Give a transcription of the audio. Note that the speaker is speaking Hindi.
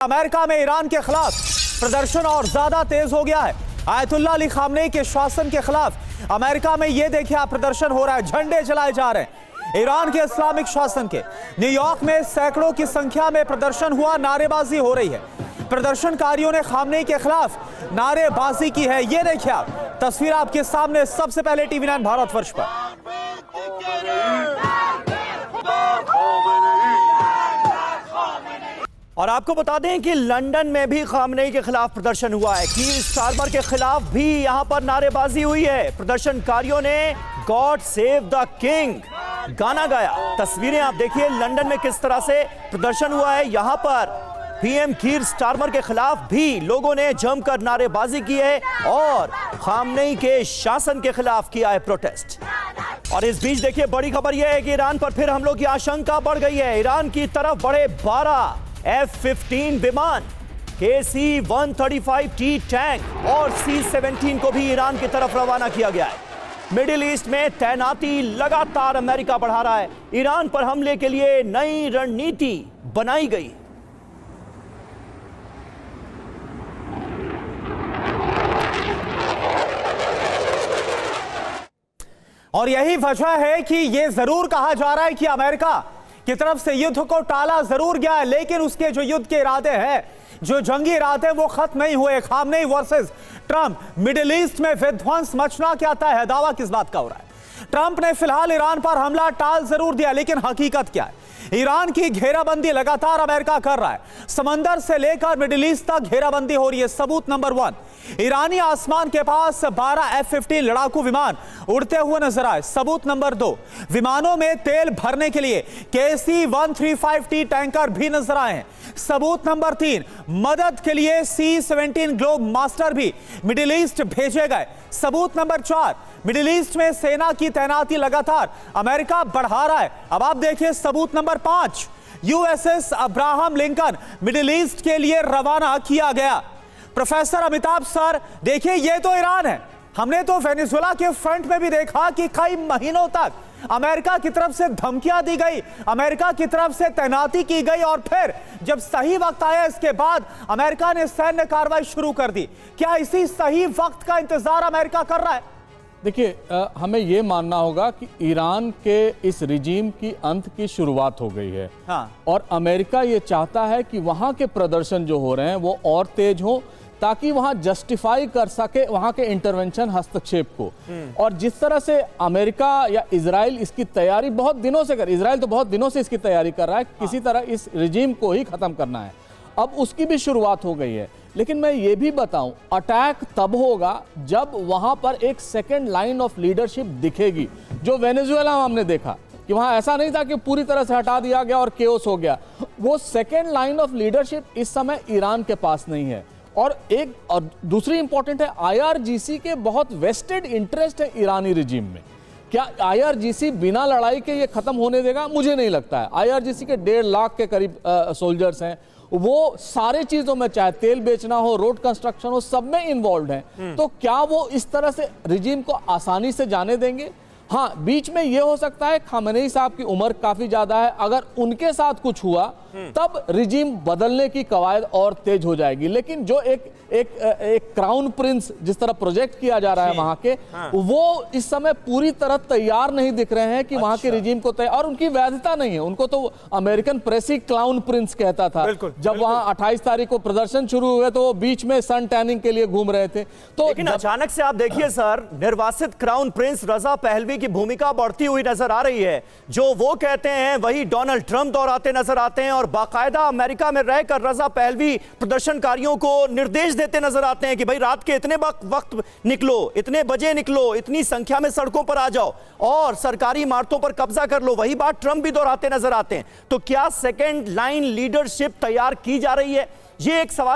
अमेरिका में ईरान के खिलाफ प्रदर्शन और ज्यादा तेज हो गया है। आयतुल्लाह अली खामनेई के शासन के खिलाफ अमेरिका में ये देखिए आप प्रदर्शन हो रहा है, झंडे जलाए जा रहे हैं ईरान के इस्लामिक शासन के। न्यूयॉर्क में सैकड़ों की संख्या में प्रदर्शन हुआ, नारेबाजी हो रही है। प्रदर्शनकारियों ने खामनेई के खिलाफ नारेबाजी की है। ये देखिए आप तस्वीर आपके सामने सबसे पहले TV9 भारतवर्ष पर। और आपको बता दें कि लंदन में भी खामनेई के खिलाफ प्रदर्शन हुआ है। कीर स्टारमर के खिलाफ भी यहां पर नारेबाजी हुई है। प्रदर्शनकारियों ने गॉड सेव द किंग गाना गाया। तस्वीरें आप देखिए लंदन में किस तरह से प्रदर्शन हुआ है। यहां पर PM कीर स्टारमर के खिलाफ भी लोगों ने जमकर नारेबाजी की है और खामनेई के शासन के खिलाफ किया है प्रोटेस्ट। और इस बीच देखिए बड़ी खबर यह है कि ईरान पर फिर हमलों की आशंका बढ़ गई है। ईरान की तरफ बढ़े 12 F-15 विमान, KC-135T टैंक और C-17 को भी ईरान की तरफ रवाना किया गया है। मिडिल ईस्ट में तैनाती लगातार अमेरिका बढ़ा रहा है। ईरान पर हमले के लिए नई रणनीति बनाई गई। और यही वजह है कि यह जरूर कहा जा रहा है कि अमेरिका की तरफ से युद्ध को टाला जरूर गया है, लेकिन उसके जो युद्ध के इरादे हैं, जो जंगी इरादे हैं, वो खत्म नहीं हुए। Khamenei versus Trump, middle east में विध्वंस मचना क्या तय है? दावा किस बात का हो रहा है? ट्रंप ने फिलहाल ईरान पर हमला टाल जरूर दिया, लेकिन हकीकत क्या है? ईरान की घेराबंदी लगातार अमेरिका कर रहा है। समंदर से लेकर मिडिल ईस्ट तक घेराबंदी हो रही है। सबूत नंबर 1, ईरानी आसमान के पास 12 F-15 लड़ाकू विमान उड़ते हुए नजर आए। सबूत नंबर 2, विमानों में तेल भरने के लिए KC-135T टैंकर भी नजर आए हैं। सबूत नंबर 3, मदद के लिए C-17 ग्लोब मास्टर भी मिडिल ईस्ट भेजे गए। सबूत नंबर 4, मिडिल ईस्ट में सेना की तैनाती लगातार अमेरिका बढ़ा रहा है। अब आप देखिए सबूत number 5, USS Abraham Lincoln middle east के लिए रवाना किया गया। प्रोफेसर अमिताभ सर, देखिए ये तो ईरान है। हमने तो वेनेजुएला के फ्रंट में भी देखा कि कई महीनों तक अमेरिका की तरफ से धमकियां दी गई, अमेरिका की तरफ से तैनाती की गई, और फिर जब सही वक्त आया इसके बाद अमेरिका ने सैन्य कार्रवाई शुरू कर दी। क्या इसी सही वक्त का इंतजार अमेरिका कर रहा है? देखिए, हमें यह मानना होगा कि ईरान के इस रिजीम की अंत की शुरुआत हो गई है। हाँ। और अमेरिका ये चाहता है कि वहां के प्रदर्शन जो हो रहे हैं वो और तेज हो, ताकि वहां जस्टिफाई कर सके वहां के इंटरवेंशन, हस्तक्षेप को। और जिस तरह से अमेरिका या इजराइल इसकी तैयारी बहुत दिनों से इजराइल तो बहुत दिनों से इसकी तैयारी कर रहा है, किसी तरह इस रिजीम को ही खत्म करना है। अब उसकी भी शुरुआत हो गई है। लेकिन मैं ये भी बताऊं, अटैक तब होगा जब वहां पर एक सेकेंड लाइन ऑफ लीडरशिप दिखेगी। जो वेनेजुएला में हमने देखा कि वहां ऐसा नहीं था कि पूरी तरह से हटा दिया गया और केओस हो गया। वो सेकेंड लाइन ऑफ लीडरशिप इस समय ईरान के पास नहीं है। और दूसरी इंपॉर्टेंट है, IRGC के बहुत वेस्टेड इंटरेस्ट है ईरानी रिजीम में। क्या IRGC बिना लड़ाई के ये खत्म होने देगा? मुझे नहीं लगता है। IRGC के 1.5 लाख के करीब सोल्जर्स हैं। वो सारे चीजों में, चाहे तेल बेचना हो, रोड कंस्ट्रक्शन हो, सब में इन्वॉल्व हैं। तो क्या वो इस तरह से रिजीम को आसानी से जाने देंगे? हाँ, बीच में ये हो सकता है खामनेई साहब की उम्र काफी ज्यादा है, अगर उनके साथ कुछ हुआ तब रिजीम बदलने की कवायद और तेज हो जाएगी। लेकिन जो एक क्राउन प्रिंस जिस तरह प्रोजेक्ट किया जा रहा है वहां के, वो इस समय पूरी तरह तैयार नहीं दिख रहे हैं कि वहां के रिजीम को और उनकी वैधता नहीं है। उनको तो अमेरिकन प्रेस ही क्लाउन प्रिंस कहता था। जब वहां 28 तारीख को प्रदर्शन शुरू हुए तो वो बीच में सन टैनिंग के लिए घूम रहे थे। तो लेकिन अचानक से आप देखिए सर, निर्वासित क्राउन प्रिंस रजा पहलवी की भूमिका बढ़ती हुई नजर आ रही है। जो वो कहते हैं वही डोनाल्ड ट्रंप दोहराते नजर आते हैं, और बाकायदा अमेरिका में रहकर रजा पहलवी प्रदर्शनकारियों को निर्देश देते नजर आते हैं कि भाई रात के इतने वक्त निकलो, इतने बजे निकलो, इतनी संख्या में सड़कों पर आ जाओ और सरकारी इमारतों पर कब्जा कर लो। वही बात ट्रंप भी दोहराते नजर आते हैं। तो क्या सेकेंड लाइन लीडरशिप तैयार की जा रही है? ये एक सवाल